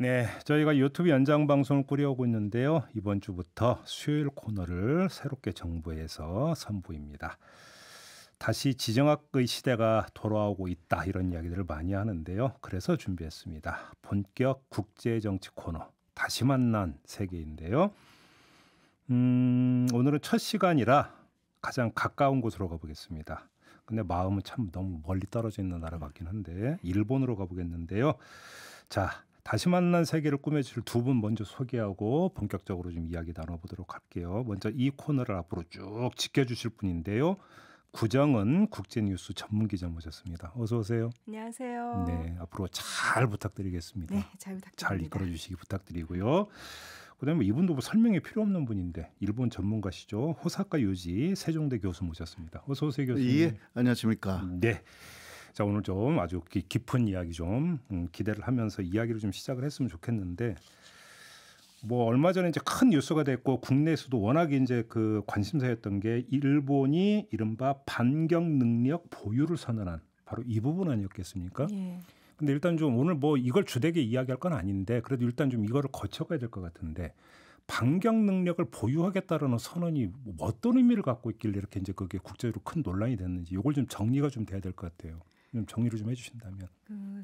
네, 저희가 유튜브 연장 방송을 꾸려오고 있는데요. 이번 주부터 수요일 코너를 새롭게 정부에서 선보입니다. 다시 지정학의 시대가 돌아오고 있다 이런 이야기들을 많이 하는데요. 그래서 준비했습니다. 본격 국제정치 코너 다시 만난 세계인데요. 오늘은 첫 시간이라 가장 가까운 곳으로 가보겠습니다. 근데 마음은 참 너무 멀리 떨어져 있는 나라 같긴 한데 일본으로 가보겠는데요. 자, 다시 만난 세계를 꾸며줄 두 분 먼저 소개하고 본격적으로 좀 이야기 나눠보도록 할게요. 먼저 이 코너를 앞으로 쭉 지켜주실 분인데요. 구정은 국제뉴스 전문기자 모셨습니다. 어서 오세요. 안녕하세요. 네, 앞으로 잘 부탁드리겠습니다. 네, 잘 부탁드립니다. 잘 이끌어주시기 부탁드리고요. 그다음에 이분도 뭐 설명이 필요 없는 분인데 일본 전문가시죠. 호사카 유지 세종대 교수 모셨습니다. 어서 오세요, 교수님. 예, 안녕하십니까. 네. 자, 오늘 좀 아주 깊은 이야기 좀 기대를 하면서 이야기를 좀 시작을 했으면 좋겠는데 뭐 얼마 전에 이제 큰 뉴스가 됐고 국내에서도 워낙 이제 그 관심사였던 게 일본이 이른바 반경 능력 보유를 선언한 바로 이 부분 아니었겠습니까? 예. 근데 일단 좀 오늘 뭐 이걸 주되게 이야기할 건 아닌데 그래도 일단 좀 이거를 거쳐가야 될 것 같은데 반경 능력을 보유하겠다라는 선언이 뭐 어떤 의미를 갖고 있길래 이렇게 이제 그게 국제적으로 큰 논란이 됐는지 이걸 좀 정리가 좀 돼야 될 것 같아요. 좀 정리를 좀 해주신다면.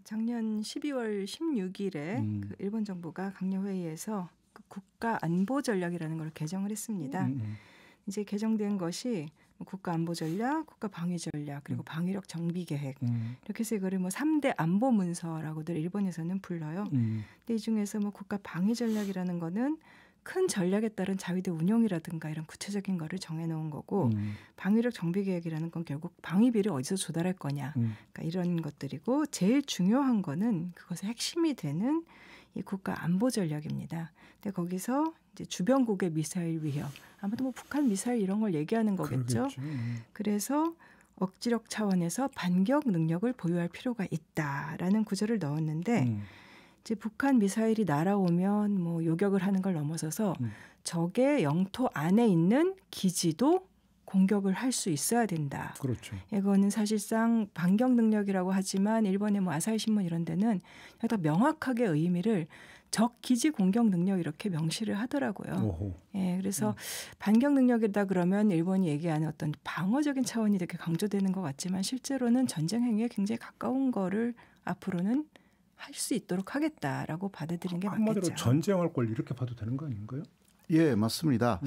작년 12월 16일에 그 일본 정부가 강요 회의에서 그 국가 안보 전략이라는 걸 개정을 했습니다. 이제 개정된 것이 국가 안보 전략, 국가 방위 전략, 그리고 방위력 정비 계획 이렇게 해서 이거를 뭐 3대 안보 문서라고들 일본에서는 불러요. 근데 이 중에서 뭐 국가 방위 전략이라는 거는 큰 전략에 따른 자위대 운용이라든가 이런 구체적인 거를 정해놓은 거고 방위력 정비 계획이라는 건 결국 방위비를 어디서 조달할 거냐 그러니까 이런 것들이고 제일 중요한 거는 그것의 핵심이 되는 이 국가 안보 전략입니다. 근데 거기서 이제 주변국의 미사일 위협 아마도 뭐 북한 미사일 이런 걸 얘기하는 거겠죠. 그래서 억지력 차원에서 반격 능력을 보유할 필요가 있다라는 구절을 넣었는데 이제 북한 미사일이 날아오면 뭐 요격을 하는 걸 넘어서서 적의 영토 안에 있는 기지도 공격을 할 수 있어야 된다. 그렇죠. 이거는 사실상 반격 능력이라고 하지만 일본의 뭐 아사히 신문 이런 데는 더 명확하게 의미를 적 기지 공격 능력 이렇게 명시를 하더라고요. 오호. 예, 그래서 반격 능력이다 그러면 일본이 얘기하는 어떤 방어적인 차원이 이렇게 강조되는 것 같지만 실제로는 전쟁 행위에 굉장히 가까운 거를 앞으로는 할 수 있도록 하겠다라고 받아들이는 게 맞겠죠. 한마디로 전쟁할 걸 이렇게 봐도 되는 거 아닌가요? 예, 맞습니다.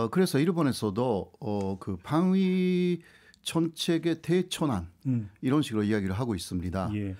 그래서 일본에서도 그 방위 정책의 대천안 이런 식으로 이야기를 하고 있습니다. 예.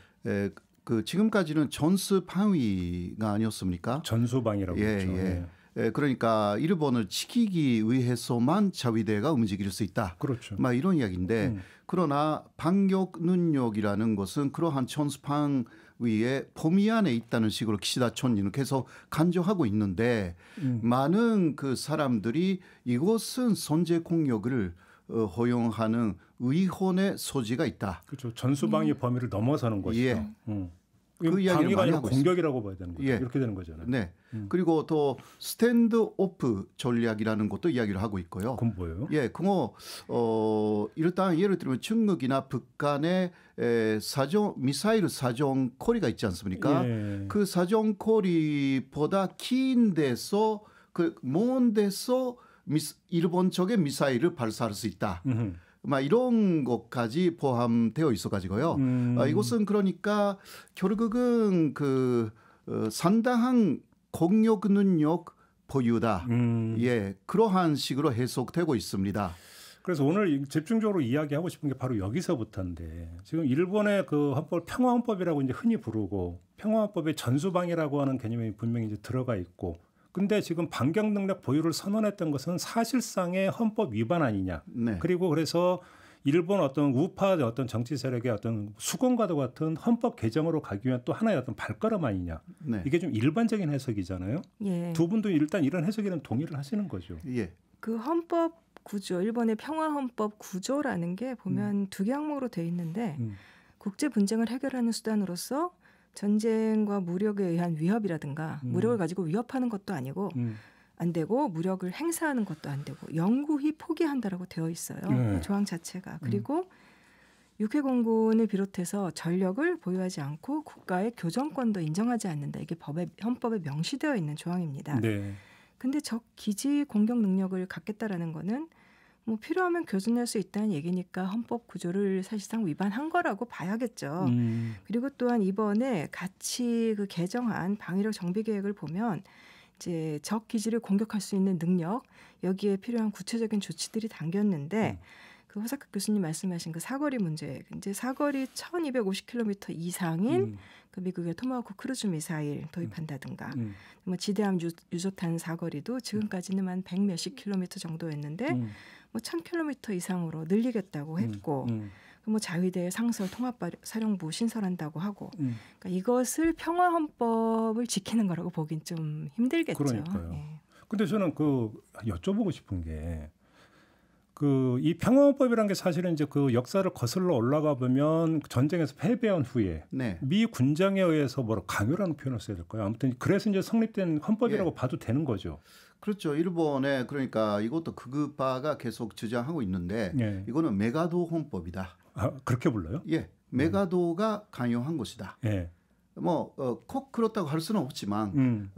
그 지금까지는 전수 방위가 아니었습니까? 전수방위라고 했죠. 예. 그러니까 일본을 지키기 위해서만 자위대가 움직일 수 있다. 그렇죠. 막 이런 이야기인데 그러나 반격 능력이라는 것은 그러한 전수방위의 범위 안에 있다는 식으로 기시다 총리는 계속 강조하고 있는데 많은 그 사람들이 이것은 선제 공격을 허용하는 위헌의 소지가 있다. 그렇죠. 전수방위 범위를 넘어서는 것이죠. 예. 그 방위가 아니라 공격이라고 봐야 되는 거죠. 예. 이렇게 되는 거잖아요. 네. 그리고 또 스탠드오프 전략이라는 것도 이야기를 하고 있고요. 그건 뭐예요? 예, 일단 예를 들면 중국이나 북한의 미사일 사정거리가 있지 않습니까? 예. 그 사정거리보다 긴 데서 먼 데서 일본 쪽의 미사일을 발사할 수 있다. 막 이런 것까지 포함되어 있어가지고요. 이것은 그러니까 결국은 상당한 공격 능력 보유다. 예, 그러한 식으로 해석되고 있습니다. 그래서 오늘 집중적으로 이야기하고 싶은 게 바로 여기서부터인데 지금 일본의 그 헌법 평화헌법이라고 이제 흔히 부르고 평화헌법에 전수방위라고 하는 개념이 분명히 이제 들어가 있고 근데 지금 반격 능력 보유를 선언했던 것은 사실상의 헌법 위반 아니냐. 네. 그리고 그래서 일본 어떤 우파 어떤 정치 세력의 어떤 수공과도 같은 헌법 개정으로 가기 위한 또 하나의 어떤 발걸음 아니냐. 네. 이게 좀 일반적인 해석이잖아요. 예. 두 분도 일단 이런 해석에는 동의를 하시는 거죠. 예. 그 헌법 구조, 일본의 평화 헌법 구조라는 게 보면 두 개 항목으로 돼 있는데 국제 분쟁을 해결하는 수단으로서 전쟁과 무력에 의한 위협이라든가 무력을 가지고 위협하는 것도 아니고 안 되고 무력을 행사하는 것도 안 되고 영구히 포기한다라고 되어 있어요. 조항 자체가. 그리고 육해 공군을 비롯해서 전력을 보유하지 않고 국가의 교정권도 인정하지 않는다. 이게 헌법에 명시되어 있는 조항입니다. 네. 근데 적 기지 공격 능력을 갖겠다라는 거는 뭐 필요하면 교전할 수 있다는 얘기니까 헌법 구조를 사실상 위반한 거라고 봐야겠죠. 그리고 또한 이번에 같이 그 개정한 방위력 정비 계획을 보면 이제 적 기지를 공격할 수 있는 능력 여기에 필요한 구체적인 조치들이 담겼는데 그 호사카 교수님 말씀하신 그 사거리 문제, 이제 사거리 1,250km 이상인 그 미국의 토마호크 크루즈 미사일 도입한다든가, 뭐 지대함 유조탄 사거리도 지금까지는 한 100 몇십 킬로미터 정도였는데 뭐 1,000km 이상으로 늘리겠다고 했고, 뭐 자위대 상설 통합사령부 신설한다고 하고, 그러니까 이것을 평화헌법을 지키는 거라고 보긴 좀 힘들겠죠. 그러니까요. 예. 근데 저는 그 여쭤보고 싶은 게. 그 이 평화헌법이라는 게 사실은 이제 그 역사를 거슬러 올라가 보면 전쟁에서 패배한 후에 네. 미 군장에 의해서 뭐라 강요라는 표현을 써야 될까요? 아무튼 그래서 이제 성립된 헌법이라고 예. 봐도 되는 거죠. 그렇죠. 일본에 그러니까 이것도 극우파가 계속 주장하고 있는데 예. 이거는 메가도 헌법이다. 아, 그렇게 불러요? 예, 메가도가 강요한 것이다. 예. 뭐 꼭 그렇다고 할 수는 없지만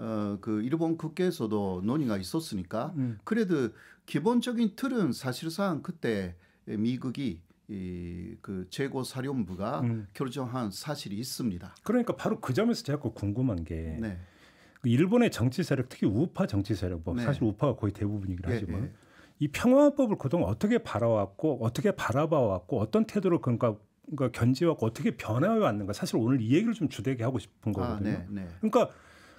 그 일본 국회에서도 논의가 있었으니까 그래도 기본적인 틀은 사실상 그때 미국이 그 최고 사령부가 결정한 사실이 있습니다. 그러니까 바로 그 점에서 제가 궁금한 게 네. 일본의 정치 세력, 특히 우파 정치 세력, 뭐 네. 사실 우파가 거의 대부분이긴 예, 하지만 예. 이 평화헌법을 그동안 어떻게 바라왔고 어떻게 바라봐왔고 어떤 태도로 그러니까 견지하고 어떻게 변화해 왔는가, 사실 오늘 이 얘기를 좀 주되게 하고 싶은 거거든요. 네, 네. 그러니까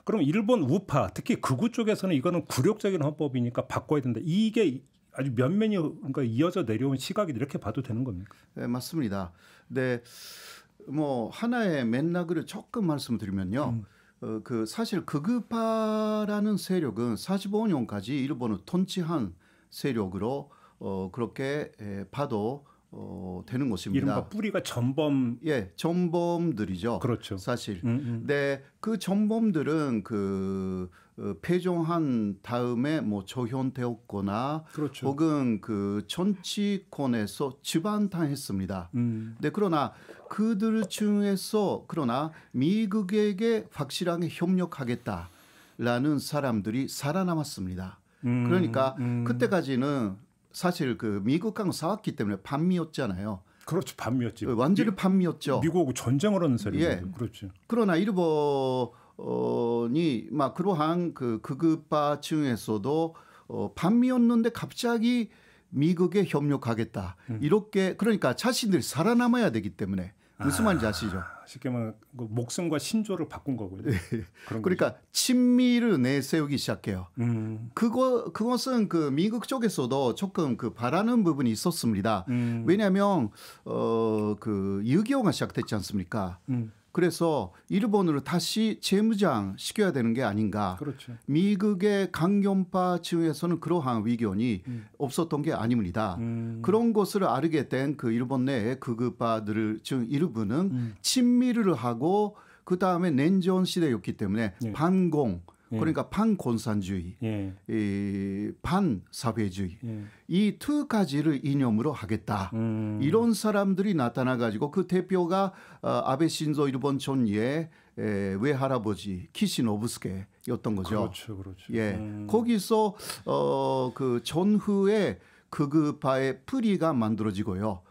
그럼 일본 우파, 특히 극우 쪽에서는 이거는 굴욕적인 헌법이니까 바꿔야 된다. 이게 아주 면면이 그러니까 이어져 내려온 시각이 이렇게 봐도 되는 겁니까? 네, 맞습니다. 네, 뭐 하나의 맥락을 조금 말씀드리면요. 그 사실 극우파라는 세력은 45년까지 일본을 통치한 세력으로 그렇게 봐도 되는 것입니다. 이른바 뿌리가 전범. 예, 전범들이죠. 그렇죠. 사실. 네, 그 전범들은 그 패종한 다음에 뭐 조현되었거나 그렇죠. 혹은 그 정치권에서 집안당했습니다. 네, 그러나 그들 중에서 그러나 미국에게 확실하게 협력하겠다라는 사람들이 살아남았습니다. 그러니까 그때까지는 사실 그 미국하고 싸웠기 때문에 반미였잖아요. 그렇죠. 반미였지. 완전히 반미였죠. 미국하고 전쟁을 하는 세력이. 예. 그렇죠. 그러나 일본이 막 그러한 그 극우파 중에서도 반미였는데 갑자기 미국에 협력하겠다. 이렇게 그러니까 자신들이 살아남아야 되기 때문에 무슨 말인지 아시죠? 쉽게 말하면 목숨과 신조를 바꾼 거고요. 그런 그러니까 친미를 내세우기 시작해요. 그것은 그 미국 쪽에서도 조금 그 바라는 부분이 있었습니다. 왜냐하면 그 6.25가 시작됐지 않습니까? 그래서 일본으로 다시 재무장 시켜야 되는 게 아닌가. 그렇죠. 미국의 강경파 중에서는 그러한 의견이 없었던 게 아닙니다. 그런 것을 알게 된 그 일본 내의 극우파들 중 일부는 친미를 하고 그 다음에 냉전 시대였기 때문에 예. 반공 예. 그러니까 반공산주의, 예. 이 반사회주의 예. 이 두 가지를 이념으로 하겠다. 이런 사람들이 나타나 가지고 그 대표가 아베 신조 일본 총리의 외할아버지 키시노부스케였던 거죠. 그렇죠, 그렇죠. 예, 거기서 그 전후에 극우파의 뿌리가 만들어지고요.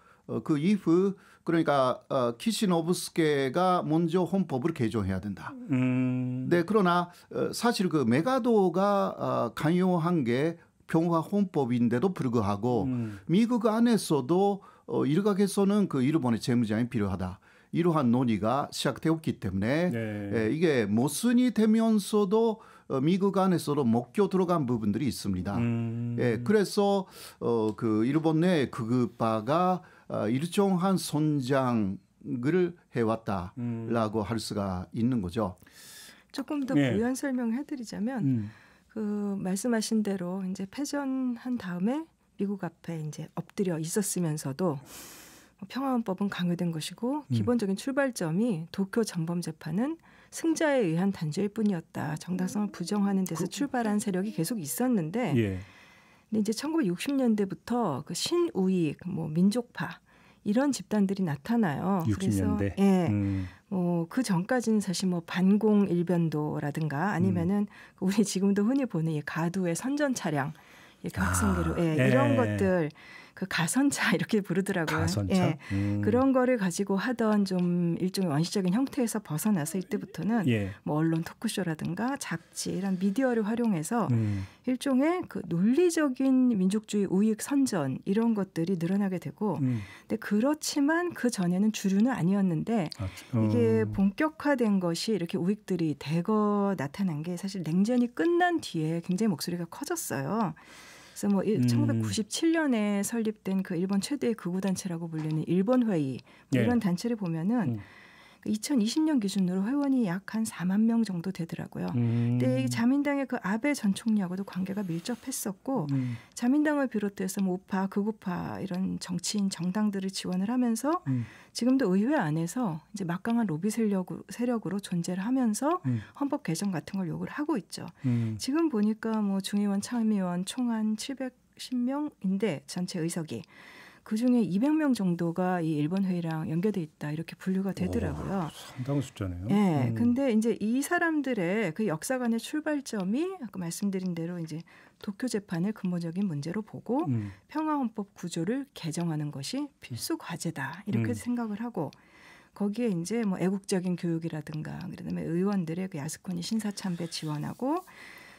그 이후 그러니까 키시노부스케가 먼저 헌법을 개정해야 된다. 네, 그러나 사실 그 메가도가 강요한 게 평화 헌법인데도 불구하고 미국 안에서도 일각에서는 그 일본의 재무장이 필요하다. 이러한 논의가 시작되었기 때문에 네. 이게 모순이 되면서도 미국 안에서도 먹혀 들어간 부분들이 있습니다. 예, 그래서 그 일본 내 극우파가 일정한 선장을 해왔다라고 할 수가 있는 거죠. 조금 더 네. 부연 설명해드리자면 그 말씀하신 대로 이제 패전한 다음에 미국 앞에 이제 엎드려 있었으면서도 평화헌법은 강요된 것이고 기본적인 출발점이 도쿄 전범 재판은 승자에 의한 단죄일 뿐이었다. 정당성을 부정하는 데서 출발한 세력이 계속 있었는데 예. 근데 이제 1960년대부터 그 신우익, 뭐 민족파 이런 집단들이 나타나요. 60년대. 그래서 예, 그 전까지는 사실 뭐 반공 일변도라든가 아니면은 우리 지금도 흔히 보는 이 가두의 선전 차량, 이렇게 학생대로 이런 것들. 그 가선차 이렇게 부르더라고요. 가선차? 예, 그런 거를 가지고 하던 좀 일종의 원시적인 형태에서 벗어나서 이때부터는 뭐 언론 토크쇼라든가 잡지 이런 미디어를 활용해서 일종의 그 논리적인 민족주의 우익 선전 이런 것들이 늘어나게 되고 근데 그렇지만 그 전에는 주류는 아니었는데 이게 본격화된 것이 이렇게 우익들이 대거 나타난 게 사실 냉전이 끝난 뒤에 굉장히 목소리가 커졌어요. 그래서 뭐 1997년에 설립된 그 일본 최대의 극우 단체라고 불리는 일본 회의 뭐 이런 단체를 보면은 2020년 기준으로 회원이 약 한 4만 명 정도 되더라고요. 근데 이 자민당의 그 아베 전 총리하고도 관계가 밀접했었고 자민당을 비롯해서 뭐 우파, 극우파 이런 정치인 정당들을 지원을 하면서 지금도 의회 안에서 이제 막강한 로비 세력으로 존재를 하면서 헌법 개정 같은 걸 요구를 하고 있죠. 지금 보니까 뭐 중의원, 참의원 총 한 710명인데 전체 의석이 그중에 200명 정도가 이 일본 회의랑 연계돼 있다 이렇게 분류가 되더라고요. 상당한 숫자네요. 네, 근데 이제 이 사람들의 그 역사관의 출발점이 아까 말씀드린 대로 이제 도쿄 재판을 근본적인 문제로 보고 평화헌법 구조를 개정하는 것이 필수 과제다 이렇게 생각을 하고 거기에 이제 뭐 애국적인 교육이라든가 그다음에 의원들의 그 야스쿠니 신사 참배 지원하고.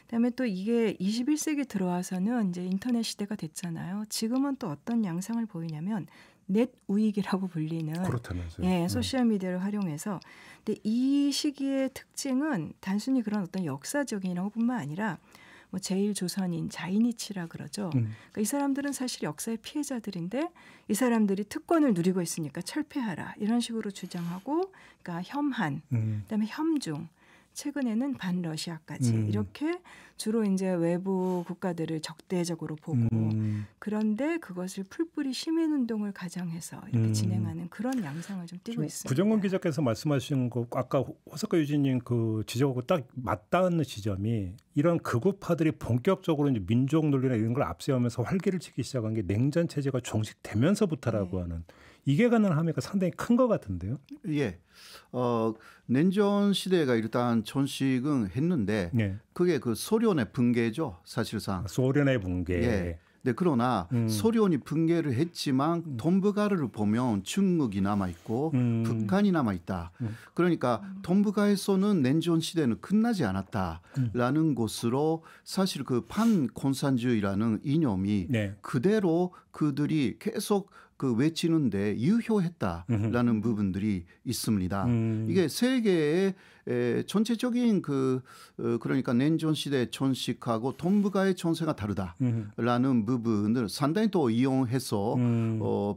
그다음에 또 이게 21세기 들어와서는 이제 인터넷 시대가 됐잖아요. 지금은 또 어떤 양상을 보이냐면 넷 우익이라고 불리는 그렇다면서요. 소셜 미디어를 활용해서 근데 이 시기의 특징은 단순히 그런 어떤 역사적인 이런 것뿐만 아니라 뭐 제1조선인 자이니치라 그러죠. 그러니까 이 사람들은 사실 역사의 피해자들인데 이 사람들이 특권을 누리고 있으니까 철폐하라 이런 식으로 주장하고 그러니까 혐한 그다음에 혐중 최근에는 반러시아까지 이렇게 주로 이제 외부 국가들을 적대적으로 보고 그런데 그것을 풀뿌리 시민운동을 가장해서 이렇게 진행하는 그런 양상을 좀 띠고 있습니다. 구정근 기자께서 말씀하신 거 아까 호사카 유진님 그 지적하고 딱 맞닿는 지점이 이런 극우파들이 본격적으로 이제 민족 논리나 이런 걸 앞세우면서 활기를 치기 시작한 게 냉전 체제가 종식되면서부터라고 하는 이게 갖는 함의가 상당히 큰 것 같은데요. 예. 냉전 시대가 일단 전식은 했는데 그게 그 소련의 붕괴죠, 사실상. 소련의 붕괴. 예. 네, 그러나 소련이 붕괴를 했지만 동북아를 보면 중국이 남아 있고 북한이 남아 있다. 그러니까 동북아에서는 냉전 시대는 끝나지 않았다라는 것으로 사실 그 판공산주의라는 이념이 그대로 그들이 계속 그 외치는데 유효했다라는 부분들이 있습니다. 이게 세계의 전체적인 그러니까 냉전 시대 전식하고 동북아의 전세가 다르다라는 부분을 상당히 또 이용해서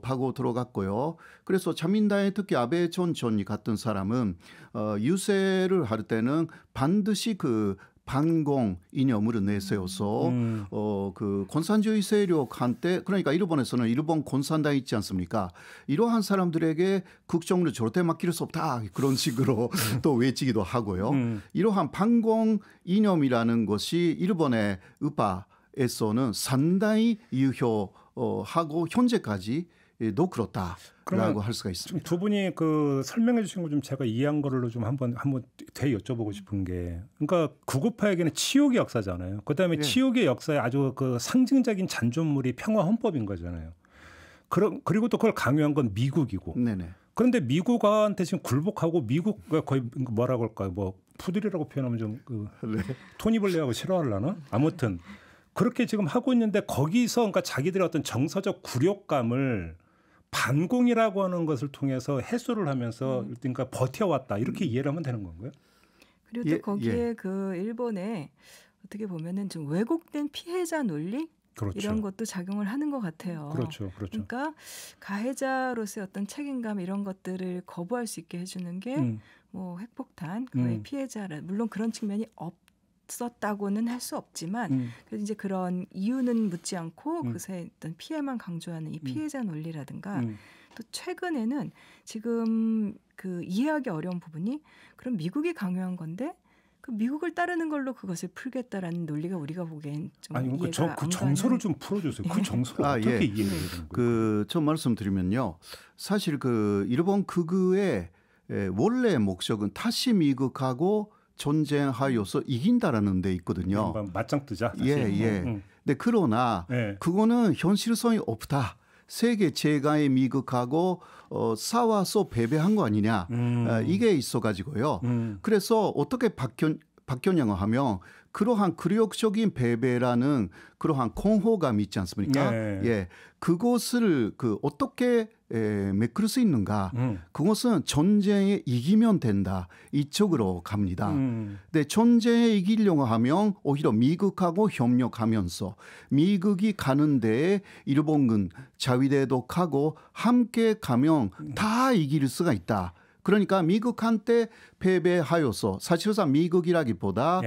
파고 들어갔고요. 그래서 자민당의 특히 아베 전 총리 같은 사람은 유세를 할 때는 반드시 그 반공 이념을 내세워서 그 공산주의 세력한테 그러니까 일본에서는 일본 공산당 있지 않습니까? 이러한 사람들에게 국정으로 절대 맡길 수 없다 그런 식으로 또 외치기도 하고요. 이러한 반공 이념이라는 것이 일본의 우파에서는 상당히 유효하고 현재까지 도 그렇다라고 할 수가 있습니다. 두 분이 그 설명해 주신 거 좀 제가 이해한 거로 좀 한번 되 여쭤보고 싶은 게, 그러니까 극우파에게는 치욕의 역사잖아요. 그다음에 치욕의 역사의 아주 그 상징적인 잔존물이 평화 헌법인 거잖아요. 그리고 또 그걸 강요한 건 미국이고. 네네. 그런데 미국한테 지금 굴복하고 미국가 거의 뭐라고 할까요? 뭐 푸들이라고 표현하면 좀 토니 블레어하고 싫어하려나? 아무튼 그렇게 지금 하고 있는데 거기서 그러니까 자기들의 어떤 정서적 굴욕감을 반공이라고 하는 것을 통해서 해소를 하면서 그러니까 버텨왔다 이렇게 이해를 하면 되는 건가요? 그리고 또 거기에 그 일본에 어떻게 보면은 좀 왜곡된 피해자 논리 이런 것도 작용을 하는 것 같아요. 그렇죠. 그러니까 가해자로서의 어떤 책임감 이런 것들을 거부할 수 있게 해주는 게 뭐 핵폭탄 그의 피해자라 물론 그런 측면이 없었다고는 할 수 없지만 그래도 이제 그런 이유는 묻지 않고 그새 어떤 피해만 강조하는 이 피해자 논리라든가 또 최근에는 지금 그 이해하기 어려운 부분이 그럼 미국이 강요한 건데 그 미국을 따르는 걸로 그것을 풀겠다라는 논리가 우리가 보기엔 좀 아니 이해가 그 안 정서를 가는. 좀 풀어주세요. 그 정서를 어떻게 예. 이해해야 되는 거예요? 좀 말씀드리면요. 사실 그 일본 극우의 원래 목적은 다시 미국하고 전쟁하여서 이긴다라는 데 있거든요. 맞짱 뜨자. 사실. 예. 근데 그러나 그거는 현실성이 없다. 세계 최강의 미국하고 싸워서 패배한 거 아니냐. 이게 있어가지고요. 그래서 어떻게 바뀌었냐고 하면 그러한 굴욕적인 패배라는 그러한 공허감이 있지 않습니까? 예. 그것을 어떻게 메꿀 수 있는가? 그것은 전쟁에 이기면 된다. 이쪽으로 갑니다. 근데 전쟁에 이기려고 하면 오히려 미국하고 협력하면서 미국이 가는 데에 일본군 자위대도 함께 가면 다 이길 수가 있다. 그러니까 미국한테 패배하여서 사실상 미국이라기보다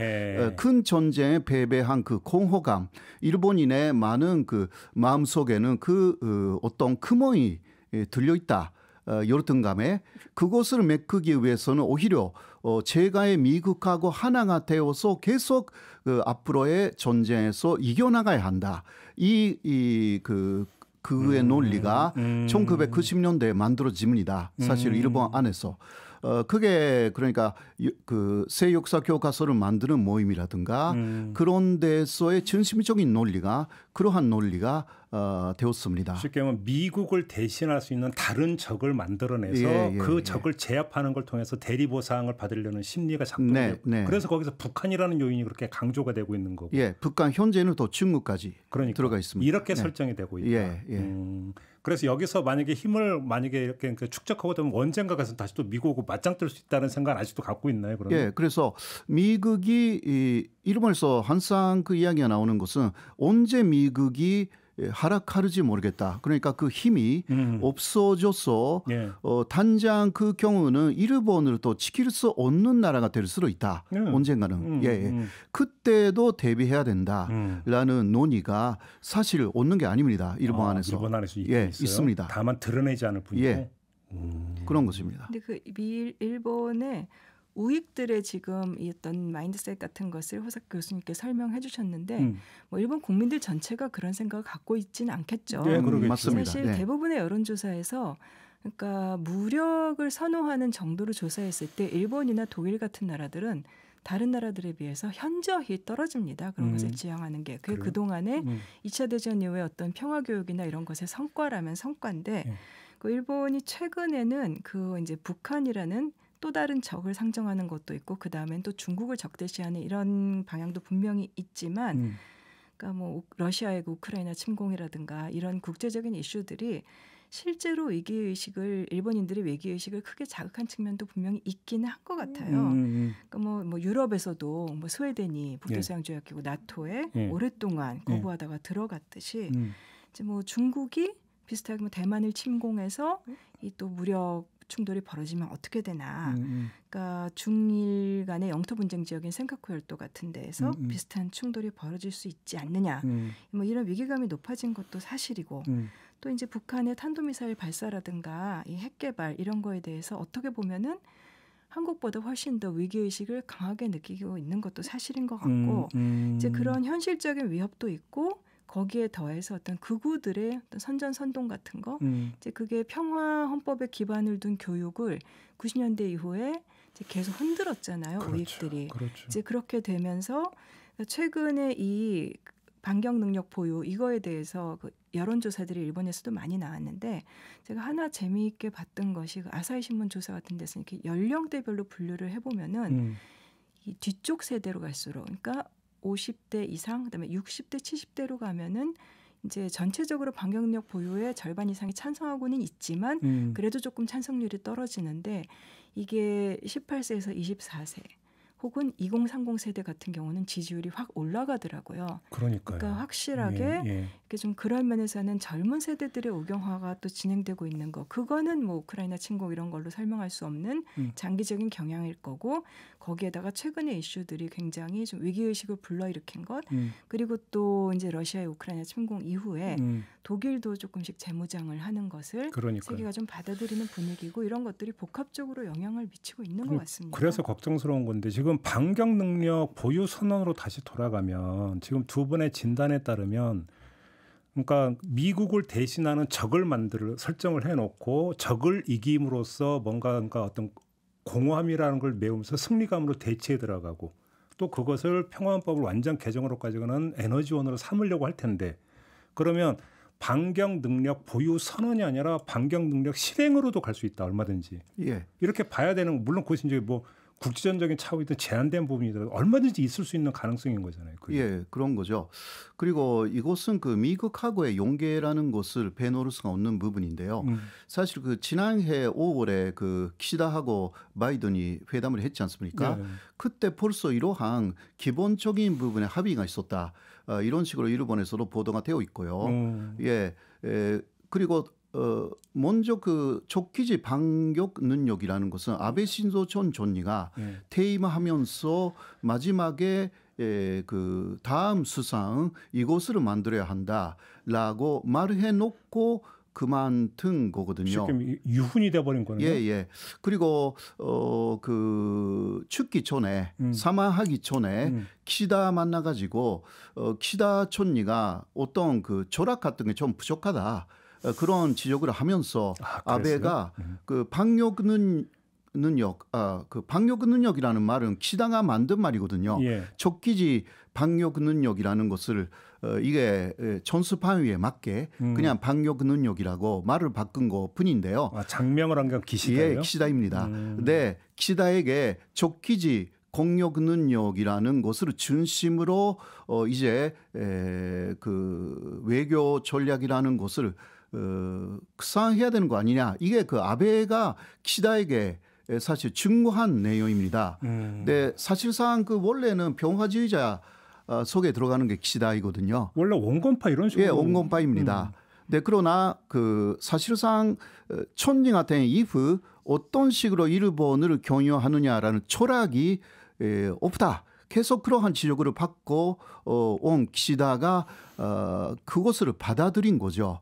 큰 전쟁에 패배한 그 공허감, 일본인의 많은 그 마음속에는 어떤 크몽이 들려있다. 열등감에 그것을 메꾸기 위해서는 오히려 제가의 미국하고 하나가 되어서 계속 앞으로의 전쟁에서 이겨나가야 한다. 그의 논리가 1990년대에 만들어집니다. 사실 일본 안에서. 그게 그러니까 새 역사 교과서를 만드는 모임이라든가 그런 데서의 중심적인 논리가 그러한 논리가 되었습니다. 쉽게 말하면 미국을 대신할 수 있는 다른 적을 만들어내서 그 적을 제압하는 걸 통해서 대리보상을 받으려는 심리가 작동돼요. 그래서 거기서 북한이라는 요인이 그렇게 강조가 되고 있는 거고. 북한 현재는 또 중국까지 들어가 있습니다. 이렇게 설정이 되고 있다. 그래서 여기서 만약에 힘을 이렇게 축적하고 되면 언젠가 가서 다시 또 미국하고 맞짱 뜰 수 있다는 생각을 아직도 갖고 있나요? 그러면? 그래서 미국이 일본에서 항상 그 이야기가 나오는 것은 언제 미국이 하락할지 모르겠다. 그러니까 그 힘이 없어져서 단장 그 경우는 일본을 또 지킬 수 없는 나라가 될 수도 있다. 언젠가는. 그때도 대비해야 된다라는 논의가 사실 없는 게 아닙니다. 일본 안에서. 일본 안에서 있습니다. 다만 드러내지 않을 뿐이고. 그런 것입니다. 근데 일본의 우익들의 지금 이 어떤 마인드셋 같은 것을 호사 교수님께 설명해 주셨는데 뭐 일본 국민들 전체가 그런 생각을 갖고 있지는 않겠죠. 맞습니다. 사실 대부분의 여론조사에서 그러니까 무력을 선호하는 정도로 조사했을 때 일본이나 독일 같은 나라들은 다른 나라들에 비해서 현저히 떨어집니다. 그런 것을 지향하는 게. 그게 그동안에 2차 대전 이후에 어떤 평화교육이나 이런 것의 성과라면 성과인데 그 일본이 최근에는 이제 북한이라는 또 다른 적을 상정하는 것도 있고 그 다음엔 또 중국을 적대시하는 이런 방향도 분명히 있지만 그러니까 뭐 러시아의 우크라이나 침공이라든가 이런 국제적인 이슈들이 실제로 위기의식을 일본인들의 위기의식을 크게 자극한 측면도 분명히 있기는 한 것 같아요. 그러니까 뭐 유럽에서도 뭐 스웨덴이 북대서양조약기구 나토에 오랫동안 거부하다가 들어갔듯이 이제 뭐 중국이 비슷하게 뭐 대만을 침공해서 이 또 무력 충돌이 벌어지면 어떻게 되나. 그러니까 중일 간의 영토 분쟁 지역인 센카쿠 열도 같은 데에서 비슷한 충돌이 벌어질 수 있지 않느냐. 뭐 이런 위기감이 높아진 것도 사실이고 또 이제 북한의 탄도미사일 발사라든가 이 핵 개발 이런 거에 대해서 어떻게 보면은 한국보다 훨씬 더 위기의식을 강하게 느끼고 있는 것도 사실인 것 같고 이제 그런 현실적인 위협도 있고 거기에 더해서 어떤 극우들의 어떤 선전선동 같은 거, 이제 그게 평화 헌법에 기반을 둔 교육을 90년대 이후에 이제 계속 흔들었잖아요. 우익들이. 이제 그렇게 되면서 최근에 이 반격 능력 보유 이거에 대해서 그 여론조사들이 일본에서도 많이 나왔는데 제가 하나 재미있게 봤던 것이 그 아사히 신문 조사 같은 데서 이렇게 연령대별로 분류를 해보면은 이 뒤쪽 세대로 갈수록 그러니까 50대 이상, 그다음에 60대, 70대로 가면은 이제 전체적으로 반격력 보유의 절반 이상이 찬성하고는 있지만 그래도 조금 찬성률이 떨어지는데 이게 18세에서 24세 혹은 2030 세대 같은 경우는 지지율이 확 올라가더라고요. 그러니까 확실하게 이렇게 좀 그런 면에서는 젊은 세대들의 우경화가 또 진행되고 있는 거. 그거는 뭐 우크라이나 침공 이런 걸로 설명할 수 없는 장기적인 경향일 거고 거기에다가 최근의 이슈들이 굉장히 좀 위기의식을 불러일으킨 것. 그리고 또 이제 러시아의 우크라이나 침공 이후에 독일도 조금씩 재무장을 하는 것을 세계가 좀 받아들이는 분위기고 이런 것들이 복합적으로 영향을 미치고 있는 것 같습니다. 그래서 걱정스러운 건데 지금 지금 반격 능력 보유 선언으로 다시 돌아가면 지금 두 분의 진단에 따르면 그러니까 미국을 대신하는 적을 설정을 해놓고 적을 이김으로써 뭔가 그러니까 어떤 공허함이라는 걸 메우면서 승리감으로 대치해 들어가고 또 그것을 평화헌법을 완전 개정으로까지 가는 에너지원으로 삼으려고 할 텐데 그러면 반격 능력 보유 선언이 아니라 반격 능력 실행으로도 갈 수 있다 얼마든지. 예. 이렇게 봐야 되는 물론 그것이 이제 뭐 국제전적인 차원이든 제한된 부분이든 얼마든지 있을 수 있는 가능성인 거잖아요. 그게. 예, 그런 거죠. 그리고 이것은 그 미국하고의 용계라는 것을 빼놓을 수가 없는 부분인데요. 사실 그 지난해 5월에 그 키시다하고 바이든이 회담을 했지 않습니까? 네. 그때 벌써 이러한 기본적인 부분에 합의가 있었다. 이런 식으로 일본에서도 보도가 되어 있고요. 예, 그리고 먼저 그 족기지 반격 능력이라는 것은 아베 신조 전 총리가 퇴임하면서 마지막에 그 다음 수상 이것을 만들어야 한다라고 말을 해놓고 그만둔 거거든요. 쉽게 유훈이 돼버린 거네요. 예. 그리고 그 죽기 전에 사망하기 전에 키시다 만나가지고 키시다 총리가 어떤 그 조락 같은 게 좀 부족하다. 그런 지적을 하면서 아베가 그 반격 능력, 그 반격 능력이라는 말은 키시다가 만든 말이거든요. 예. 족기지 반격 능력이라는 것을 이게 전수판위에 맞게 그냥 반격 능력이라고 말을 바꾼 것 뿐인데요. 장명을 한 게 키시다예요? 예, 키시다입니다. 네, 키시다에게 족기지 공격 능력이라는 것을 중심으로 이제 그 외교 전략이라는 것을 구상해야 되는 거 아니냐. 이게 그 아베가 키시다에게 사실 증거한 내용입니다. 네, 사실상 그 원래는 병화주의자 속에 들어가는 게 키시다이거든요. 원래 온건파 이런 식으로. 예, 온건파입니다. 네, 그러나 그 사실상 총리 같은 이후 어떤 식으로 일본을 경유하느냐라는 철학이 없다. 계속 그러한 지적을 받고 온 키시다가 그것을 받아들인 거죠.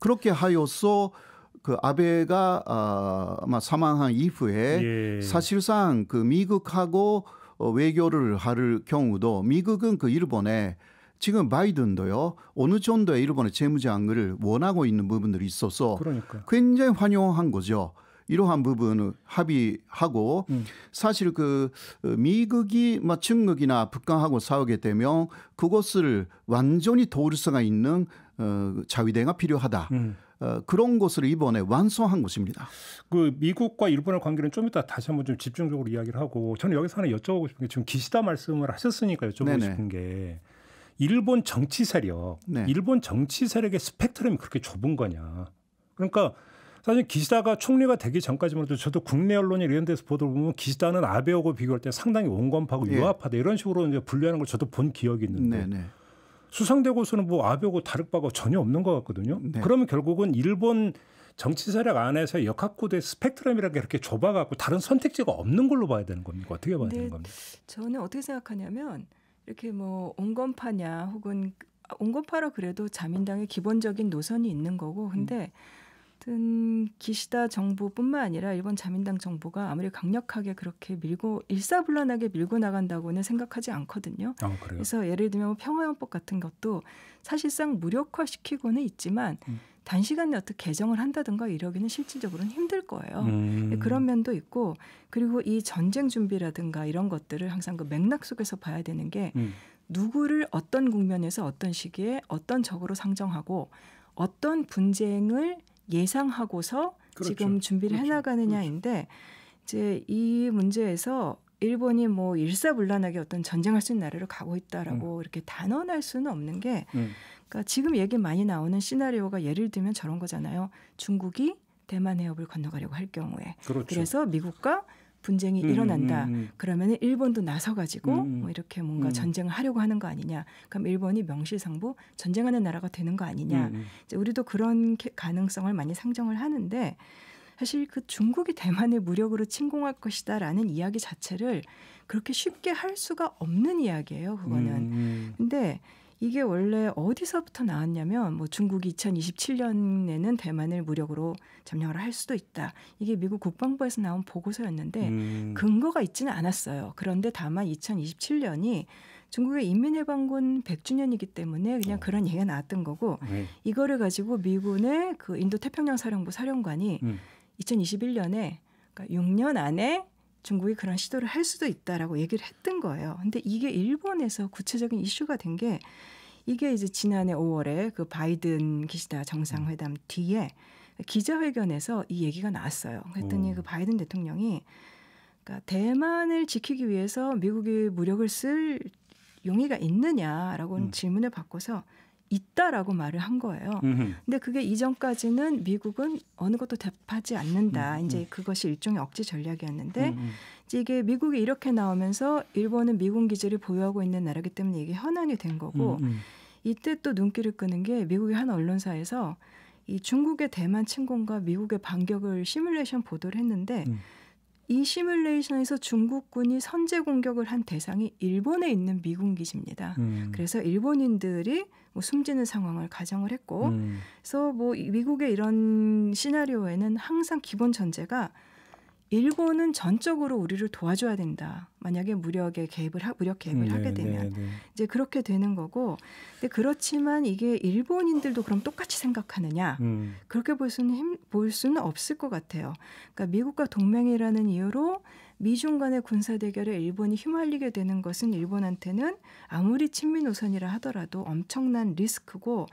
그렇게 하여서 그 아베가 아마 사망한 이후에 사실상 그 미국하고 외교를 할 경우도 미국은 그 일본에 지금 바이든도요 어느 정도의 일본의 재무장을 원하고 있는 부분들이 있어서 굉장히 환영한 거죠. 이러한 부분을 합의하고 사실 그 미국이 중국이나 북한하고 싸우게 되면 그것을 완전히 도울 수가 있는 자위대가 필요하다. 그런 것을 이번에 완성한 것입니다. 그 미국과 일본의 관계는 좀 이따 다시 한번 좀 집중적으로 이야기를 하고 저는 여기서 하나 여쭤보고 싶은 게 지금 기시다 말씀을 하셨으니까 여쭤보고 싶은 게 일본 정치 세력, 일본 정치 세력의 스펙트럼이 그렇게 좁은 거냐. 그러니까 사실 기시다가 총리가 되기 전까지만 해도 저도 국내 언론이 이런 데서 보도를 보면 기시다는 아베하고 비교할 때 상당히 온건파고 유화파다 이런 식으로 이제 분류하는 걸 저도 본 기억이 있는데 수상되고서는 뭐 아베하고 다를 바가 전혀 없는 것 같거든요. 그러면 결국은 일본 정치 세력 안에서 역학구도의 스펙트럼이라는 게 이렇게 좁아갖고 다른 선택지가 없는 걸로 봐야 되는 겁니까? 어떻게 봐야 되는 겁니까? 저는 어떻게 생각하냐면 이렇게 뭐 온건파냐 혹은 온건파라 그래도 자민당의 기본적인 노선이 있는 거고 근데 기시다 정부뿐만 아니라 일본 자민당 정부가 아무리 강력하게 그렇게 일사불란하게 밀고 나간다고는 생각하지 않거든요. 그래서 예를 들면 평화헌법 같은 것도 사실상 무력화시키고는 있지만 단시간에 어떻게 개정을 한다든가 이러기는 실질적으로는 힘들 거예요. 그런 면도 있고 그리고 이 전쟁 준비라든가 이런 것들을 항상 그 맥락 속에서 봐야 되는 게 누구를 어떤 국면에서 어떤 시기에 어떤 적으로 상정하고 어떤 분쟁을 예상하고서 지금 준비를 해나가느냐인데 이제 이 문제에서 일본이 뭐 일사불란하게 어떤 전쟁할 수 있는 나라로 가고 있다라고 이렇게 단언할 수는 없는 게 그러니까 지금 얘기 많이 나오는 시나리오가 예를 들면 저런 거잖아요. 중국이 대만 해협을 건너가려고 할 경우에 그래서 미국과 분쟁이 일어난다. 그러면 일본도 나서가지고 뭐 이렇게 뭔가 전쟁을 하려고 하는 거 아니냐. 그럼 일본이 명실상부 전쟁하는 나라가 되는 거 아니냐. 이제 우리도 그런 가능성을 많이 상정을 하는데 사실 그 중국이 대만을 무력으로 침공할 것이다라는 이야기 자체를 그렇게 쉽게 할 수가 없는 이야기예요. 그거는. 근데 이게 원래 어디서부터 나왔냐면 뭐 중국이 2027년에는 대만을 무력으로 점령을 할 수도 있다. 이게 미국 국방부에서 나온 보고서였는데 근거가 있지는 않았어요. 그런데 다만 2027년이 중국의 인민해방군 100주년이기 때문에 그냥 그런 얘기가 나왔던 거고 이거를 가지고 미군의 그 인도태평양 사령부 사령관이 2021년에 그러니까 6년 안에 중국이 그런 시도를 할 수도 있다라고 얘기를 했던 거예요. 근데 이게 일본에서 구체적인 이슈가 된 게 이게 이제 지난해 5월에 그 바이든 기시다 정상회담 뒤에 기자회견에서 이 얘기가 나왔어요. 그랬더니 그 바이든 대통령이 그러니까 대만을 지키기 위해서 미국이 무력을 쓸 용의가 있느냐라고 질문을 받고서 있다라고 말을 한 거예요. 근데 그게 이전까지는 미국은 어느 것도 답하지 않는다. 이제 그것이 일종의 억지 전략이었는데 이제 이게 미국이 이렇게 나오면서 일본은 미군 기지를 보유하고 있는 나라기 때문에 이게 현안이 된 거고 이때 또 눈길을 끄는 게 미국의 한 언론사에서 이 중국의 대만 침공과 미국의 반격을 시뮬레이션 보도를 했는데 이 시뮬레이션에서 중국군이 선제 공격을 한 대상이 일본에 있는 미군 기지입니다. 그래서 일본인들이 뭐 숨지는 상황을 가정을 했고, 그래서 뭐 미국의 이런 시나리오에는 항상 기본 전제가 일본은 전적으로 우리를 도와줘야 된다. 만약에 무력 개입을 하게 되면 이제 그렇게 되는 거고. 근데 그렇지만 이게 일본인들도 그럼 똑같이 생각하느냐? 그렇게 볼 수는 없을 것 같아요. 그러니까 미국과 동맹이라는 이유로 미중 간의 군사 대결에 일본이 휘말리게 되는 것은 일본한테는 아무리 친미 노선이라 하더라도 엄청난 리스크고.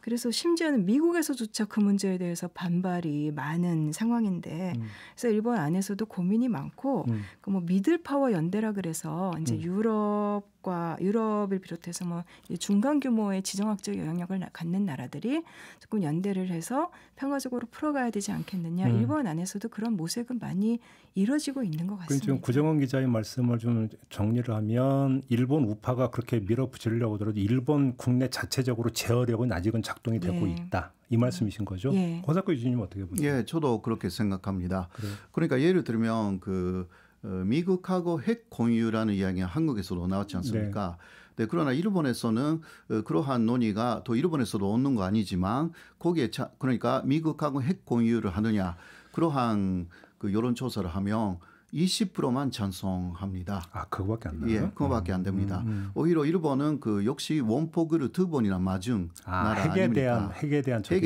그래서 심지어는 미국에서조차 그 문제에 대해서 반발이 많은 상황인데, 그래서 일본 안에서도 고민이 많고, 그 뭐 미들 파워 연대라 그래서 이제 유럽을 비롯해서 뭐 중간 규모의 지정학적 영향력을 갖는 나라들이 조금 연대를 해서 평화적으로 풀어가야 되지 않겠느냐. 일본 안에서도 그런 모색은 많이 이루어지고 있는 것 같습니다. 지금 구정원 기자의 말씀을 좀 정리를 하면 일본 우파가 그렇게 밀어붙이려고 하더라도 일본 국내 자체적으로 제어력은 아직은 작동이 되고 있다. 이 말씀이신 거죠? 고사코 유진님 어떻게 보세요? 예, 저도 그렇게 생각합니다. 그래요? 그러니까 예를 들면 미국하고 핵 공유라는 이야기가 한국에서도 나왔지 않습니까? 네, 그러나 일본에서는 그러한 논의가 또 일본에서도 없는 거 아니지만 거기에 그러니까 미국하고 핵 공유를 하느냐 그러한 그 여론조사를 하면 20%만 찬성합니다. 아, 그거밖에 안 나요? 예, 그거밖에 안 됩니다. 오히려 일본은 그 역시 원폭을 2번이나 맞은 나라 아닙니까? 핵에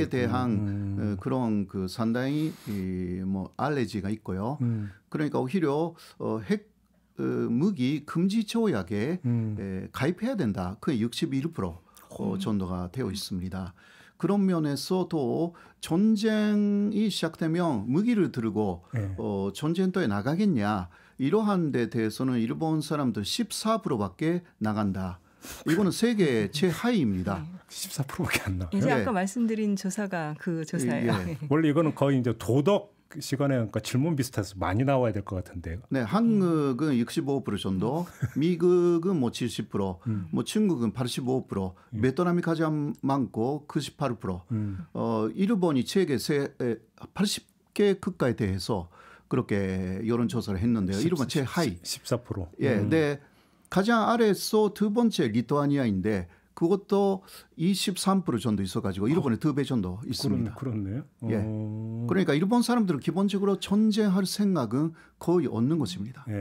대한 그런 그 상당히 뭐 알레지가 있고요. 그러니까 오히려 핵 무기 금지 조약에 가입해야 된다. 그게 61% 정도가 되어 있습니다. 그런 면에서도 전쟁이 시작되면 무기를 들고 전쟁터에 나가겠냐 이러한 데 대해서는 일본 사람들 14%밖에 나간다. 이거는 세계 최하위입니다. 14%밖에 안 나와요. 이제 아까 말씀드린 조사가 그 조사예요. 원래 이거는 거의 이제 도덕 시간에 그러니까 질문 비슷해서 많이 나와야 될 것 같은데요. 네, 한국은 65% 정도, 미국은 뭐 70%, 뭐 중국은 85%, 베트남이 가장 많고 98%. 일본이 세계 80개 국가에 대해서 그렇게 여론조사를 했는데요. 일본 최하위 14%. 예, 네, 가장 아래에서 두 번째 리투아니아인데. 그것도 23% 정도 있어가지고 일본에 2배 정도 있습니다. 그렇네요. 예. 그러니까 일본 사람들은 기본적으로 전쟁할 생각은 거의 없는 것입니다. 예.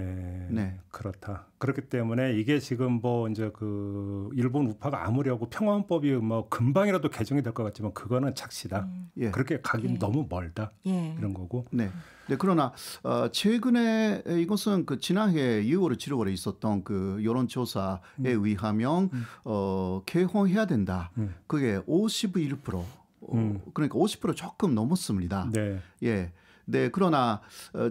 네, 그렇다. 그렇기 때문에 이게 지금 뭐 이제 그 일본 우파가 아무리하고 평화헌법이 뭐 금방이라도 개정이 될 것 같지만 그거는 착시다. 예. 그렇게 가긴 너무 멀다. 이런 거고. 네. 네, 그러나 최근에 이것은 그 지난해 6월 7월에 있었던 그 여론조사에 의하면 개헌해야 된다. 그게 51%. 그러니까 50% 조금 넘었습니다. 네. 예. 네, 그러나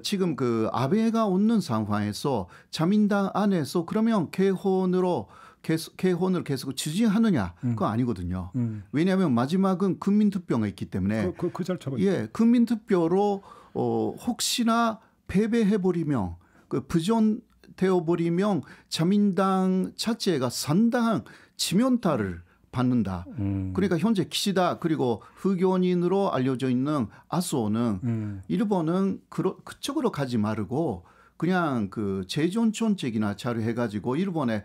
지금 그 아베가 없는 상황에서 자민당 안에서 그러면 개헌을 계속 지지하느냐 그거 아니거든요. 왜냐하면 마지막은 국민투표가 있기 때문에 그 절차가 예, 국민투표로 혹시나 패배해버리면 그 부정되어버리면 자민당 자체가 상당한 지면타를 받는다. 그러니까 현재 기시다 그리고 흑연인으로 알려져 있는 아소는 일본은 그쪽으로 가지 말고 그냥 그 재존촌책이나 잘 해가지고 일본에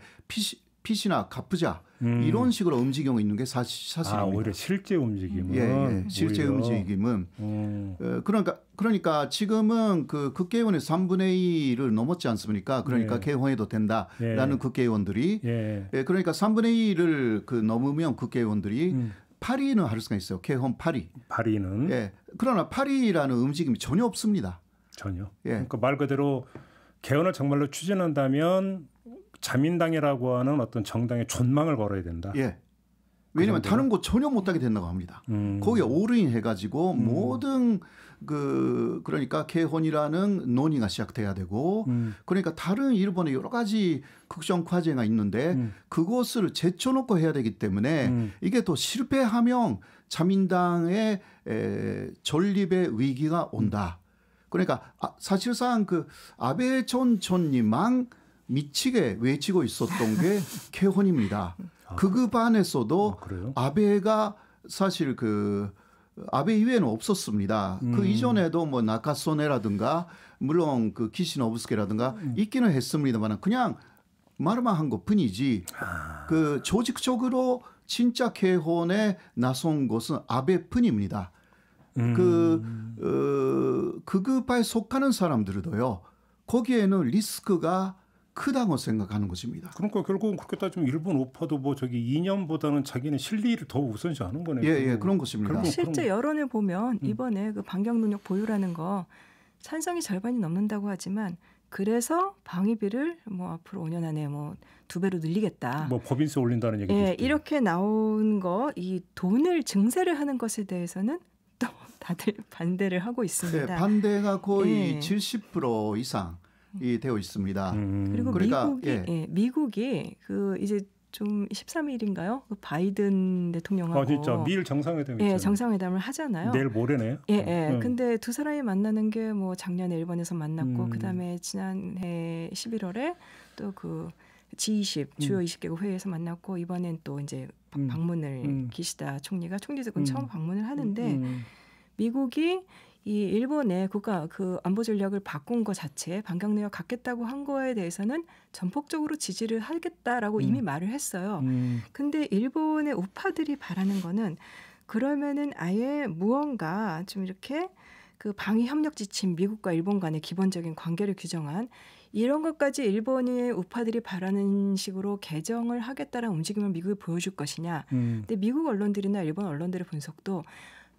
빚이나 갚으자 이런 식으로 움직이고 있는 게 사실입니다. 오히려 실제 움직임은 예, 실제 오히려. 움직임은 그러니까 지금은 그 국회의원의 3분의 2를 넘었지 않습니까? 그러니까 예. 개헌해도 된다라는 예. 국회의원들이 예. 그러니까 3분의 2를 그 넘으면 국회의원들이 8위는 할 수가 있어요. 개헌 8위. 8위는 예. 그러나 8위라는 움직임이 전혀 없습니다. 전혀. 예. 그러니까 말 그대로 개헌을 정말로 추진한다면 자민당이라고 하는 어떤 정당의 존망을 걸어야 된다. 예. 왜냐하면 다른 곳 전혀 못하게 된다고 합니다. 거기에 올인 해가지고 모든 그러니까 개헌이라는 논의가 시작돼야 되고 그러니까 다른 일본의 여러 가지 국정 과제가 있는데 그것을 제쳐놓고 해야 되기 때문에 이게 또 실패하면 자민당의 전립의 위기가 온다. 그러니까 사실상 그 아베 전 총리만 미치게 외치고 있었던 게 개헌입니다. 극우 반에서도 아베가 사실 그 아베 이외에는 없었습니다. 그 이전에도 뭐 나카소네라든가 물론 그 키시노부스케라든가 있기는 했습니다만 그냥 말만 한 것뿐이지 그 조직적으로 진짜 개헌에 나선 것은 아베뿐입니다. 극우파에 속하는 사람들도요. 거기에는 리스크가 크다고 생각하는 것입니다. 그러니까 결국은 그렇게 따지면 일본 우파도 뭐 저기 이념보다는 자기는 실리를 더 우선시하는 거네요. 예, 그런 것입니다. 실제 여론을 보면 이번에 그 반경 능력 보유라는 거 찬성이 절반이 넘는다고 하지만 그래서 방위비를 뭐 앞으로 5년 안에 뭐 2배로 늘리겠다. 뭐 법인세 올린다는 얘기도 예, 있고. 이렇게 나온 거 이 돈을 증세를 하는 것에 대해서는 또 다들 반대를 하고 있습니다. 네, 반대가 거의 70% 이상. 이 되어 있습니다. 그리고 그러니까, 미국이 그 이제 좀 13일인가요? 그 바이든 대통령하고 진짜 미일 정상회담 있잖아요. 정상회담을 하잖아요. 내일 모레네요. 근데 두 사람이 만나는 게 뭐 작년에 일본에서 만났고 그다음에 지난해 11월에 또 그 G20 주요 20개국 회의에서 만났고 이번엔 또 이제 방문을 기시다 총리가 총리직은 처음 방문을 하는데 미국이 이 일본의 국가 그 안보 전략을 바꾼 것 자체에 반경 능력 갖겠다고 한 거에 대해서는 전폭적으로 지지를 하겠다라고 이미 말을 했어요. 근데 일본의 우파들이 바라는 거는 그러면은 아예 무언가 좀 이렇게 그 방위 협력 지침 미국과 일본 간의 기본적인 관계를 규정한 이런 것까지 일본의 우파들이 바라는 식으로 개정을 하겠다라는 움직임을 미국이 보여줄 것이냐. 근데 미국 언론들이나 일본 언론들의 분석도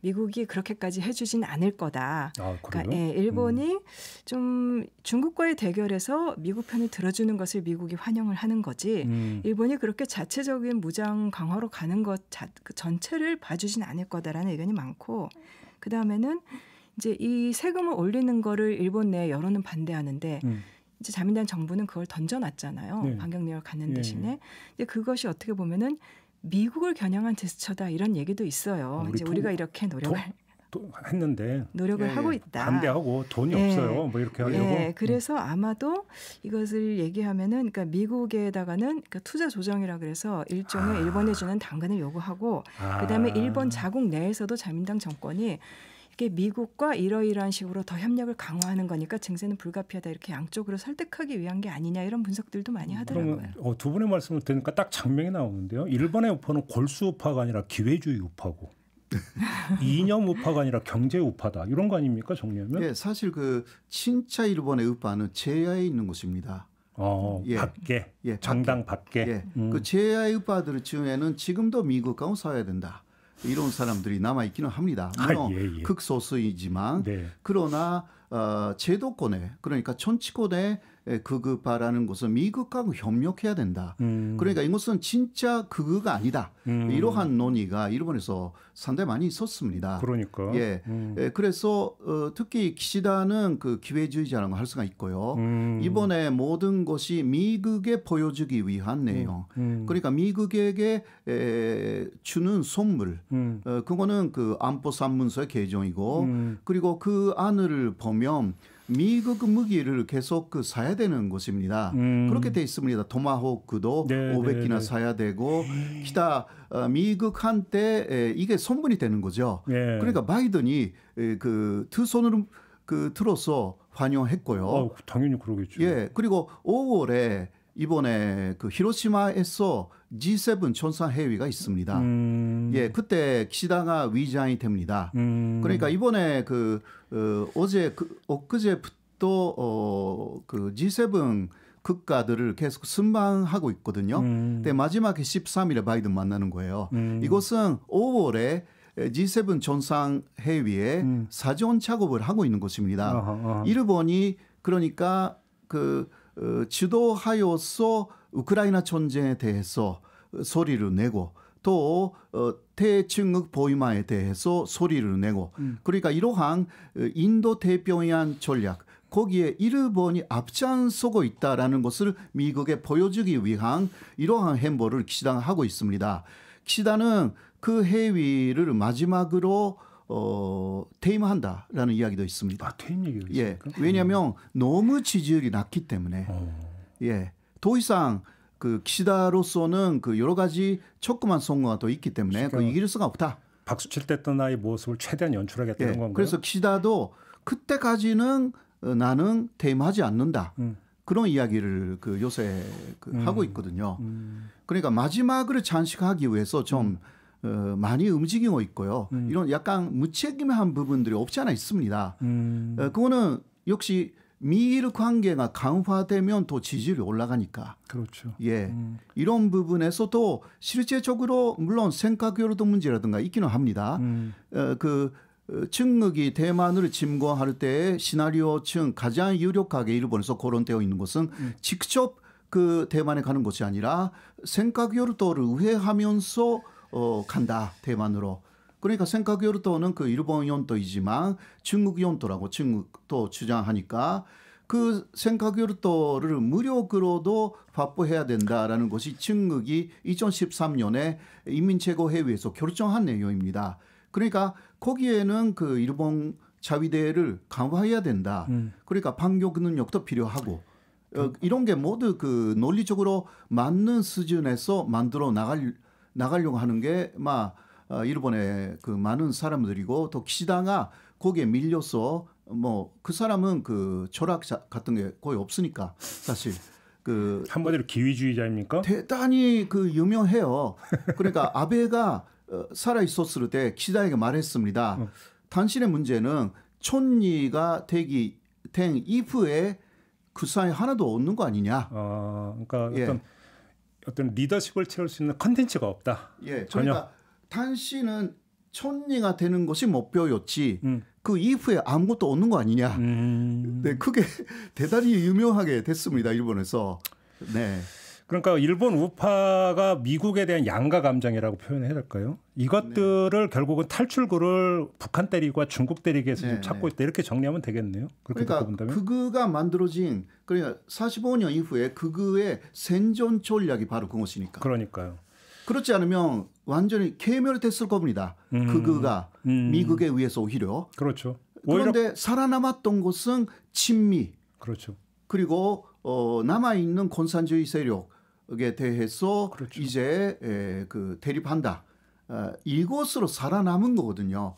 미국이 그렇게까지 해주진 않을 거다. 그러니까 일본이 좀 중국과의 대결에서 미국 편을 들어주는 것을 미국이 환영을 하는 거지. 일본이 그렇게 자체적인 무장 강화로 가는 것 그 전체를 봐주진 않을 거다라는 의견이 많고 그 다음에는 이제 이 세금을 올리는 거를 일본 내 여론은 반대하는데 이제 자민당 정부는 그걸 던져놨잖아요. 반경 능력을 갖는 대신에. 근데 그것이 어떻게 보면은 미국을 겨냥한 제스처다 이런 얘기도 있어요. 이제 우리가 이렇게 노력을 했는데 하고 있다. 반대하고 돈이 없어요. 뭐 이렇게 하려고. 그래서 아마도 이것을 얘기하면은 그러니까 미국에다가는 그러니까 투자 조정이라 그래서 일종의 일본에 주는 당근을 요구하고 그다음에 일본 자국 내에서도 자민당 정권이 이게 미국과 이러이러한 식으로 더 협력을 강화하는 거니까 증세는 불가피하다 이렇게 양쪽으로 설득하기 위한 게 아니냐 이런 분석들도 많이 하더라고요. 그러면 두 분의 말씀을 들으니까 딱 장면이 나오는데요. 일본의 우파는 골수 우파가 아니라 기회주의 우파고 이념 우파가 아니라 경제 우파다. 이런 거 아닙니까? 정리하면? 예, 사실 그 진짜 일본의 우파는 제야에 있는 것입니다. 밖에. 정당 밖에. 그 제야의 우파들 중에는 지금도 미국하고 싸워야 된다. 이런 사람들이 남아있기는 합니다. 물론 극소수이지만 그러나 제도권에 그러니까 정치권에 극우파라는 것은 미국하고 협력해야 된다. 그러니까 이것은 진짜 극우가 아니다. 이러한 논의가 일본에서 상당히 많이 있었습니다. 그러니까. 그래서 특히 기시다는 그 기회주의자라고 할 수가 있고요. 이번에 모든 것이 미국에 보여주기 위한 내용. 그러니까 미국에게 주는 선물. 그거는 그 안보 산문서의 개정이고 그리고 그 안을 보면 미국 무기를 계속 사야 되는 것입니다. 그렇게 돼 있습니다. 토마호크도 500기나 사야 되고 기타 미국한테 이게 선분이 되는 거죠. 그러니까 바이든이 그 두 손으로 들어서 환영했고요. 당연히 그러겠죠. 그리고 5월에 이번에 그 히로시마에서 G7 정상회의가 있습니다. 예, 그때 기시다가 위장이 됩니다. 그러니까 이번에 엊그제부터 그 G7 국가들을 계속 순방하고 있거든요. 근데 마지막에 13일에 바이든 만나는 거예요. 이것은 5월에 G7 정상회의에 사전 작업을 하고 있는 것입니다. 일본이 그러니까 주도하여서 우크라이나 전쟁에 대해서 소리를 내고 또 대중국 보위마에 대해서 소리를 내고 그러니까 이러한 인도 태평양 전략 거기에 일본이 앞장서고 있다라는 것을 미국에 보여주기 위한 이러한 행보를 기시다가 하고 있습니다. 기시다는 그 회의를 마지막으로 퇴임한다라는 이야기도 있습니다. 아, 퇴임 얘기가 있습니까? 예, 왜냐하면 너무 지지율이 낮기 때문에 예, 더 이상 그 기시다로서는 그 여러 가지 조그만 선거가 또 있기 때문에 그 이길 수가 없다. 박수 칠 때 떠나의 모습을 최대한 연출하겠다는 건가요? 그래서 기시다도 그때까지는 나는 퇴임하지 않는다. 그런 이야기를 그 요새 하고 있거든요. 그러니까 마지막을 장식하기 위해서 좀 많이 움직이고 있고요. 이런 약간 무책임한 부분들이 없지 않아 있습니다. 그거는 역시 미일 관계가 강화되면 또 지지율이 올라가니까. 그렇죠. 예, 이런 부분에서도 실제적으로 물론 생각교류도 문제라든가 있기는 합니다. 중국이 대만을 침공할 때 시나리오 중 가장 유력하게 일본에서 거론되어 있는 것은 직접 그 대만에 가는 것이 아니라 생각교류도를 우회하면서 간다 대만으로. 그러니까 생각교류도는 그 일본 연도이지만 중국 연도라고 중국도 주장하니까 그 생각교류도를 무력으로도 확보해야 된다라는 것이 중국이 2013년에 인민최고회의에서 결정한 내용입니다. 그러니까 거기에는 그 일본 자위대를 강화해야 된다. 그러니까 반격 능력도 필요하고 이런 게 모두 그 논리적으로 맞는 수준에서 만들어 나가려고 하는 게 일본의 그 많은 사람들이고 또 기시다가 거기에 밀려서 뭐 그 사람은 그 철학 같은 게 거의 없으니까 사실 그 한마디로 기위주의자입니까? 대단히 그 유명해요. 그러니까 아베가 살아 있었을 때 기시다에게 말했습니다. 당신의 문제는 촌리가 된 이후에 그 사이 하나도 없는 거 아니냐. 그러니까 어떤 리더십을 채울 수 있는 컨텐츠가 없다. 예, 전혀. 그러니까 당신은 촌리가 되는 것이 목표였지. 그 이후에 아무것도 없는 거 아니냐. 네, 그게 대단히 유명하게 됐습니다. 일본에서. 네. 그러니까 일본 우파가 미국에 대한 양가 감정이라고 표현해야 될까요? 이것들을 결국은 탈출구를 북한 때리고 중국 때리기 위해서 지금 찾고 있다. 이렇게 정리하면 되겠네요. 그러니까 극우가 만들어진 그러니까 45년 이후에 극우의 생존 전략이 바로 그것이니까. 그러니까요. 그렇지 않으면 완전히 괴멸됐을 겁니다. 극우가 미국에 의해서 오히려. 그렇죠. 그런데 살아남았던 것은 친미. 그렇죠. 그리고 남아있는 공산주의 세력에 대해서 그렇죠. 이제 그 대립한다. 이것으로 살아남은 거거든요.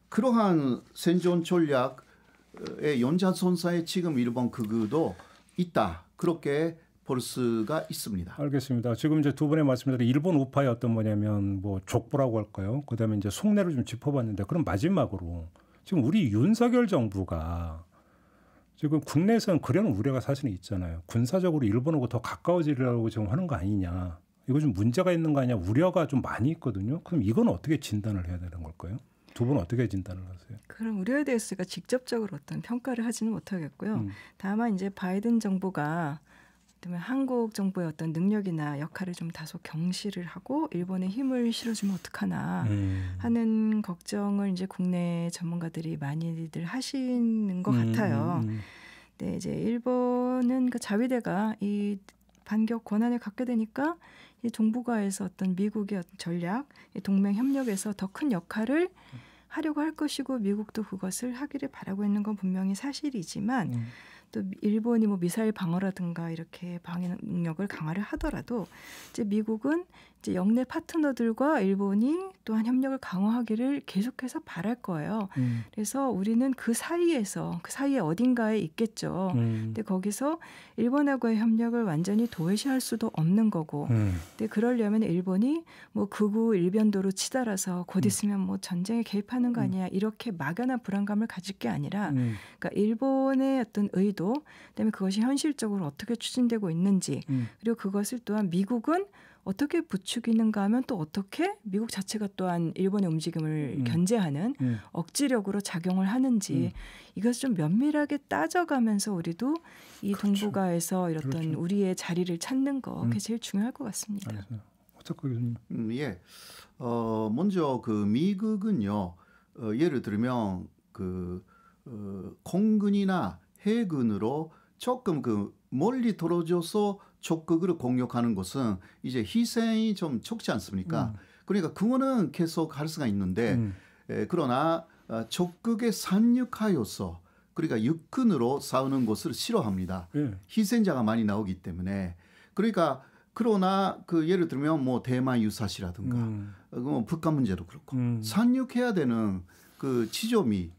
그러한 생존 전략의 연장선상에 지금 일본 극우도 있다. 그렇게 볼 수가 있습니다. 알겠습니다. 지금 이제 두 분의 말씀대로 일본 우파의 어떤 뭐냐면 뭐 족보라고 할까요? 그다음에 이제 속내를 좀 짚어봤는데 그럼 마지막으로 지금 우리 윤석열 정부가 지금 국내에서는 그런 우려가 사실은 있잖아요. 군사적으로 일본하고 더 가까워지려고 지금 하는 거 아니냐. 이거 좀 문제가 있는 거 아니냐. 우려가 좀 많이 있거든요. 그럼 이건 어떻게 진단을 해야 되는 걸까요? 두 분은 어떻게 진단을 하세요? 그런 우려에 대해서 제가 직접적으로 어떤 평가를 하지는 못하겠고요. 다만 이제 바이든 정부가 한국 정부의 어떤 능력이나 역할을 좀 다소 경시를 하고 일본에 힘을 실어주면 어떡하나 하는 걱정을 이제 국내 전문가들이 많이들 하시는 것 같아요. 네, 이제 일본은 그 자위대가 이 반격 권한을 갖게 되니까 이 동북아에서 어떤 미국의 어떤 전략, 동맹 협력에서 더 큰 역할을 하려고 할 것이고 미국도 그것을 하기를 바라고 있는 건 분명히 사실이지만 또 일본이 뭐 미사일 방어라든가 이렇게 방위 능력을 강화를 하더라도 이제 미국은 이제 영내 파트너들과 일본이 또한 협력을 강화하기를 계속해서 바랄 거예요. 그래서 우리는 그 사이에 어딘가에 있겠죠. 근데 거기서 일본하고의 협력을 완전히 도외시할 수도 없는 거고. 근데 그러려면 일본이 뭐 극우 일변도로 치달아서 곧 있으면 뭐 전쟁에 개입하는 거 아니야 이렇게 막연한 불안감을 가질 게 아니라, 그러니까 일본의 어떤 의도, 그다음에 그것이 현실적으로 어떻게 추진되고 있는지, 그리고 그것을 또한 미국은 어떻게 부추기는가 하면 또 어떻게 미국 자체가 또한 일본의 움직임을 견제하는 억지력으로 작용을 하는지 이것을 좀 면밀하게 따져가면서 우리도 이 그렇죠. 동북아에서 이런 그렇죠. 우리의 자리를 찾는 거 그게 제일 중요할 것 같습니다. 어떻게 교수님? 예. 먼저 그 미국은요. 예를 들면 그 공군이나 해군으로 조금 그 멀리 떨어져서 적극을 공격하는 것은 이제 희생이 좀 적지 않습니까? 그러니까 그거는 계속 할 수가 있는데 그러나 적극에 상륙하여서 그러니까 육군으로 싸우는 것을 싫어합니다. 희생자가 많이 나오기 때문에. 그러니까 그러나 그 예를 들면 뭐 대만 유사시라든가 북한 문제도 그렇고 상륙해야 되는 그 지점이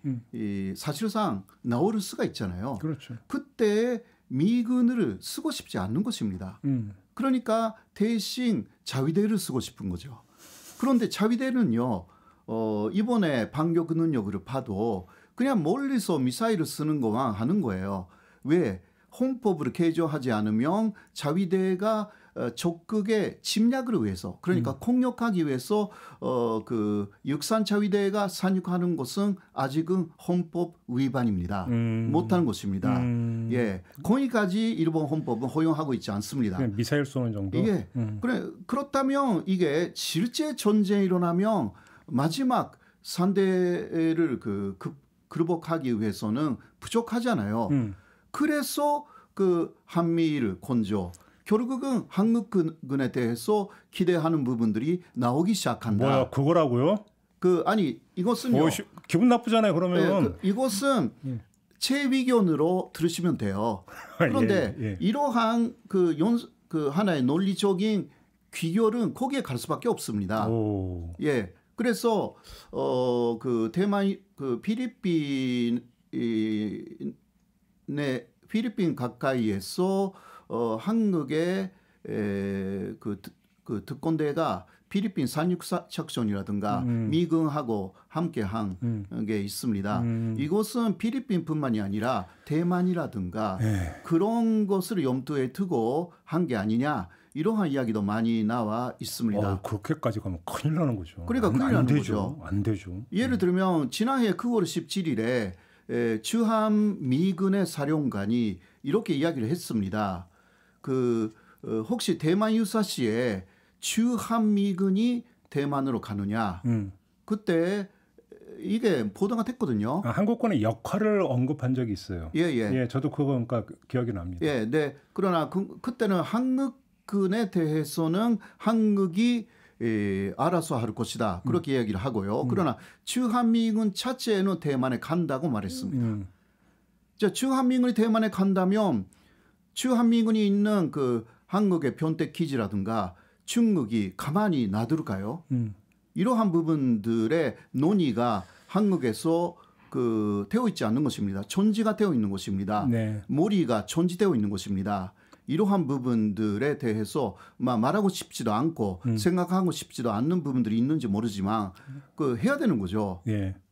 사실상 나올 수가 있잖아요. 그렇죠. 그때 미군을 쓰고 싶지 않는 것입니다. 그러니까 대신 자위대를 쓰고 싶은 거죠. 그런데 자위대는요. 이번에 반격 능력을 봐도 그냥 멀리서 미사일을 쓰는 것만 하는 거예요. 왜? 헌법을 개정하지 않으면 자위대가 적극의 침략을 위해서, 그러니까 공격하기 위해서 그 육산 자위대가 상륙하는 것은 아직은 헌법 위반입니다. 못하는 것입니다. 예, 거기까지 일본 헌법은 허용하고 있지 않습니다. 미사일 쏘는 정도. 예, 그렇다면 이게 실제 전쟁이 일어나면 마지막 상대를 극복하기 위해서는 부족하잖아요. 그래서 그 한미일 건조. 결국은 한국군에 대해서 기대하는 부분들이 나오기 시작한다. 뭐야, 그거라고요? 아니 이것은요. 기분 나쁘잖아요. 그러면 이것은 최위견으로 들으시면 돼요. 그런데 이러한 하나의 논리적인 귀결은 거기에 갈 수밖에 없습니다. 예, 그래서 그 대만 그 필리핀 가까이에서 한국의 그 특공대가 필리핀 상륙 작전이라든가 미군하고 함께한 게 있습니다. 이것은 필리핀뿐만이 아니라 대만이라든가 그런 것을 염두에 두고 한 게 아니냐, 이러한 이야기도 많이 나와 있습니다. 그렇게까지 가면 큰일 나는 거죠. 그러니까 큰일 나는 거죠. 안 되죠. 예를 들면 지난해 9월 17일에 주한 미군의 사령관이 이렇게 이야기를 했습니다. 혹시 대만 유사시에 주한 미군이 대만으로 가느냐? 그때 이게 보도가 됐거든요. 한국군의 역할을 언급한 적이 있어요. 예, 저도 그거 그러니까 기억이 납니다. 예, 네. 그러나 그때는 한국군에 대해서는 한국이 알아서 할 것이다. 그렇게 이야기를 하고요. 그러나 주한미군 자체는 대만에 간다고 말했습니다. 자, 주한미군이 대만에 간다면 주한미군이 있는 그 한국의 변태 기지라든가 중국이 가만히 놔둘까요? 이러한 부분들의 논의가 한국에서 되어 있지 않는 것입니다. 존지가 되어 있는 것입니다. 머리가 존지되어 있는 것입니다. 이러한 부분들에 대해서 말하고 싶지도 않고 생각하고 싶지도 않는 부분들이 있는지 모르지만 해야 되는 거죠.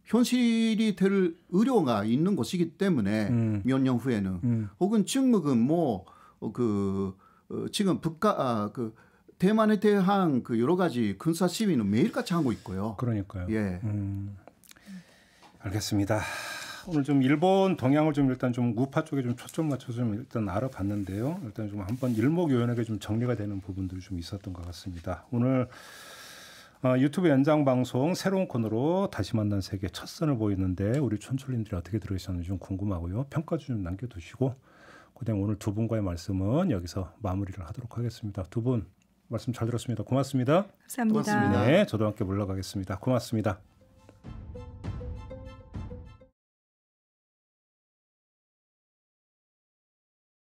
현실이 될 의료가 있는 것이기 때문에 몇 년 후에는 혹은 중국은 지금 대만에 대한 여러 가지 군사 시위는 매일같이 하고 있고요. 그러니까요. 예. 알겠습니다. 오늘 좀 일본 동향을 좀 일단 좀 우파 쪽에 좀 초점 맞춰서 좀 일단 알아봤는데요. 일단 좀 한번 일목요연하게 좀 정리가 되는 부분들이 좀 있었던 것 같습니다. 오늘 유튜브 연장 방송 새로운 코너로 다시 만난 세계 첫 선을 보이는데 우리 촌철님들이 어떻게 들으셨는지 좀 궁금하고요. 평가 좀 남겨두시고 그다음 오늘 두 분과의 말씀은 여기서 마무리를 하도록 하겠습니다. 두 분 말씀 잘 들었습니다. 고맙습니다. 감사합니다. 고맙습니다. 네, 저도 함께 물러가겠습니다. 고맙습니다.